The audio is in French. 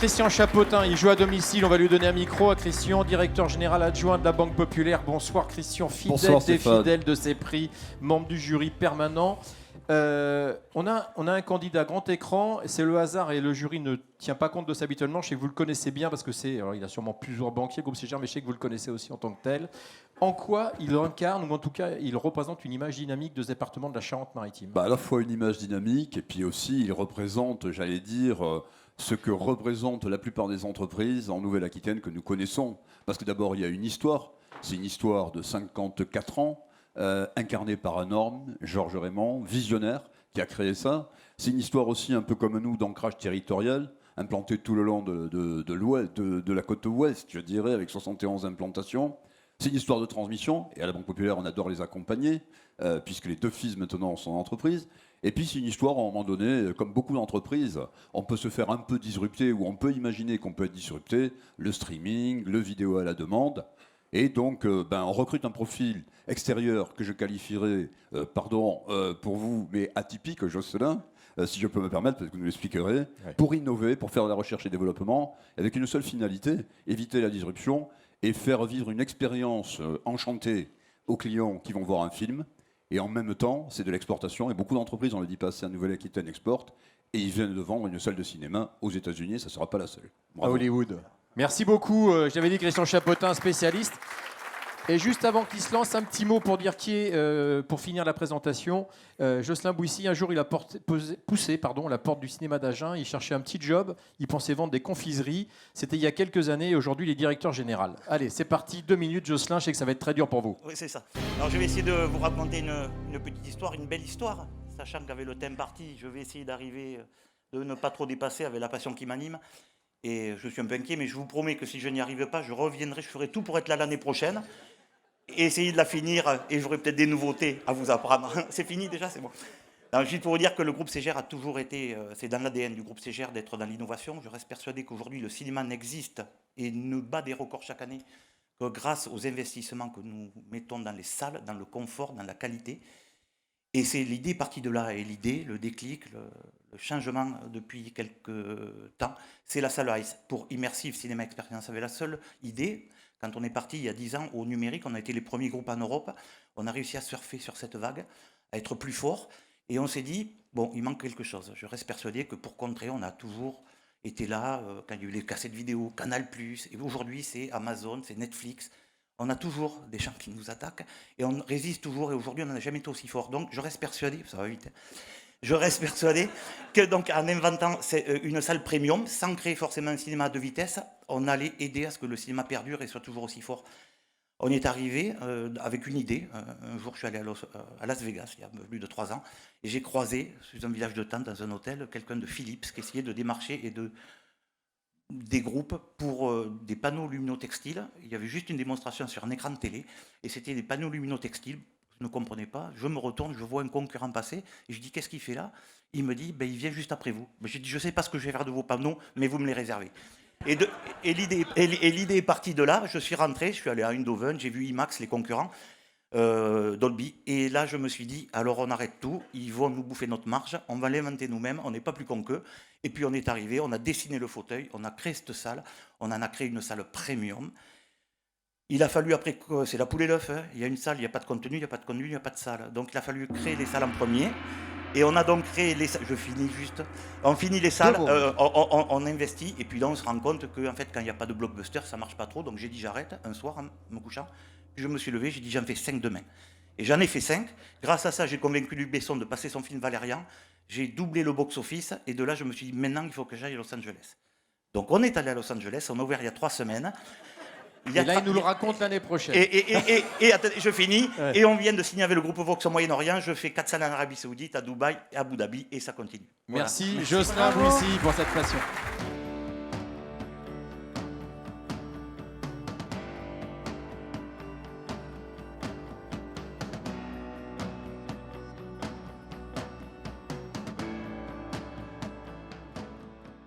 Christian Chapotin, il joue à domicile. On va lui donner un micro à Christian, directeur général adjoint de la Banque Populaire. Bonsoir Christian, fidèle Bonsoir, des Stéphane. fidèles de ces prix, membre du jury permanent. On a un candidat grand écran, c'est le hasard et le jury ne tient pas compte de ça habituellement. Je sais que vous le connaissez bien parce que il a sûrement plusieurs banquiers, groupe CGR, mais je sais que vous le connaissez aussi en tant que tel. En quoi il incarne, ou en tout cas il représente une image dynamique de ce département de la Charente-Maritime? À la fois une image dynamique et puis aussi il représente, j'allais dire, ce que représentent la plupart des entreprises en Nouvelle-Aquitaine que nous connaissons. Parce que d'abord il y a une histoire, c'est une histoire de 54 ans, incarnée par un homme, Georges Raymond, visionnaire, qui a créé ça. C'est une histoire aussi un peu comme nous d'ancrage territorial, implanté tout le long de la côte ouest, je dirais, avec 71 implantations. C'est une histoire de transmission, et à la Banque Populaire, on adore les accompagner, puisque les deux fils maintenant sont en entreprise. Et puis c'est une histoire, à un moment donné, comme beaucoup d'entreprises, on peut se faire un peu disrupter, ou on peut imaginer qu'on peut être disrupté, le streaming, le vidéo à la demande. Et donc, on recrute un profil extérieur que je qualifierais, pour vous, mais atypique, Jocelyn, si je peux me permettre, parce que vous nous l'expliquerez, pour innover, pour faire de la recherche et développement, avec une seule finalité, éviter la disruption et faire vivre une expérience enchantée aux clients qui vont voir un film. Et en même temps, c'est de l'exportation. Et beaucoup d'entreprises, on ne le dit pas assez, à Nouvelle-Aquitaine exportent. Et ils viennent de vendre une salle de cinéma aux États-Unis. Ça ne sera pas la seule. À Bravo. Hollywood. Merci beaucoup. J'avais dit Christian Chapotin, spécialiste. Et juste avant qu'il se lance, un petit mot pour dire qui est, pour finir la présentation. Jocelyn Bouissy, un jour, il a poussé la porte du cinéma d'Agen. Il cherchait un petit job. Il pensait vendre des confiseries. C'était il y a quelques années. Et aujourd'hui, il est directeur général. Allez, c'est parti. 2 minutes, Jocelyn. Je sais que ça va être très dur pour vous. Oui, c'est ça. Alors, je vais essayer de vous raconter une petite histoire, une belle histoire. Sachant qu'avec le thème parti, je vais essayer d'arriver, de ne pas trop dépasser avec la passion qui m'anime. Et je suis un peu inquiet, mais je vous promets que si je n'y arrive pas, je reviendrai, je ferai tout pour être là l'année prochaine. Et essayer de la finir, et j'aurai peut-être des nouveautés à vous apprendre. C'est fini déjà, c'est bon. Alors, juste pour vous dire que le groupe CGR a toujours été, c'est dans l'ADN du groupe CGR d'être dans l'innovation. Je reste persuadé qu'aujourd'hui, le cinéma n'existe et ne bat des records chaque année que grâce aux investissements que nous mettons dans les salles, dans le confort, dans la qualité. Et c'est l'idée partie de là. Et l'idée, le déclic, le changement depuis quelques temps, c'est la salle Ice pour Immersive Cinéma Experience. Avec la seule idée, quand on est parti il y a 10 ans au numérique, on a été les premiers groupes en Europe, on a réussi à surfer sur cette vague, à être plus fort, et on s'est dit, bon, il manque quelque chose. Je reste persuadé que pour contrer, on a toujours été là, quand il y a eu les cassettes vidéo, Canal+, et aujourd'hui c'est Amazon, c'est Netflix. On a toujours des gens qui nous attaquent, et on résiste toujours, et aujourd'hui on n'en a jamais été aussi fort. Donc je reste persuadé, ça va vite, je reste persuadé que donc en inventant une salle premium, sans créer forcément un cinéma de vitesse, on allait aider à ce que le cinéma perdure et soit toujours aussi fort. On est arrivé avec une idée. Un jour, je suis allé à Las Vegas, il y a plus de 3 ans, et j'ai croisé, dans un village de tente, dans un hôtel, quelqu'un de Philips qui essayait de démarcher et des groupes pour des panneaux luminotextiles. Il y avait juste une démonstration sur un écran de télé, et c'était des panneaux luminotextiles. Je ne comprenais pas, je me retourne, je vois un concurrent passer, et je dis, qu'est-ce qu'il fait là? Il me dit, il vient juste après vous. J'ai dit, je ne sais pas ce que je vais faire de vos panneaux, mais vous me les réservez. Et l'idée est partie de là, je suis rentré, je suis allé à Eindhoven, j'ai vu IMAX, les concurrents, Dolby, et là je me suis dit, alors on arrête tout, ils vont nous bouffer notre marge, on va l'inventer nous-mêmes, on n'est pas plus con qu'eux. Et puis on est arrivé, on a dessiné le fauteuil, on a créé cette salle, on en a créé une salle premium. Il a fallu après, c'est la poule et l'œuf, hein. Il y a une salle, il n'y a pas de contenu, il n'y a pas de contenu, il n'y a pas de salle. Donc il a fallu créer les salles en premier. Et on a donc créé les salles, je finis juste, on finit les salles, on investit, et puis là on se rend compte que en fait, quand il n'y a pas de blockbuster, ça ne marche pas trop. Donc j'ai dit j'arrête un soir en me couchant, puis je me suis levé, j'ai dit j'en fais 5 demain. Et j'en ai fait 5. Grâce à ça, j'ai convaincu Luc Besson de passer son film Valérian. J'ai doublé le box-office, et de là je me suis dit maintenant il faut que j'aille à Los Angeles. Donc on est allé à Los Angeles, on a ouvert il y a 3 semaines. Et là, il nous le raconte l'année prochaine. Et attendez, je finis. Ouais. Et on vient de signer avec le groupe Vox au Moyen-Orient. Je fais 4 salles en Arabie Saoudite, à Dubaï, à Abu Dhabi, et ça continue. Merci, voilà. Jocelyn Bouissy, pour cette passion.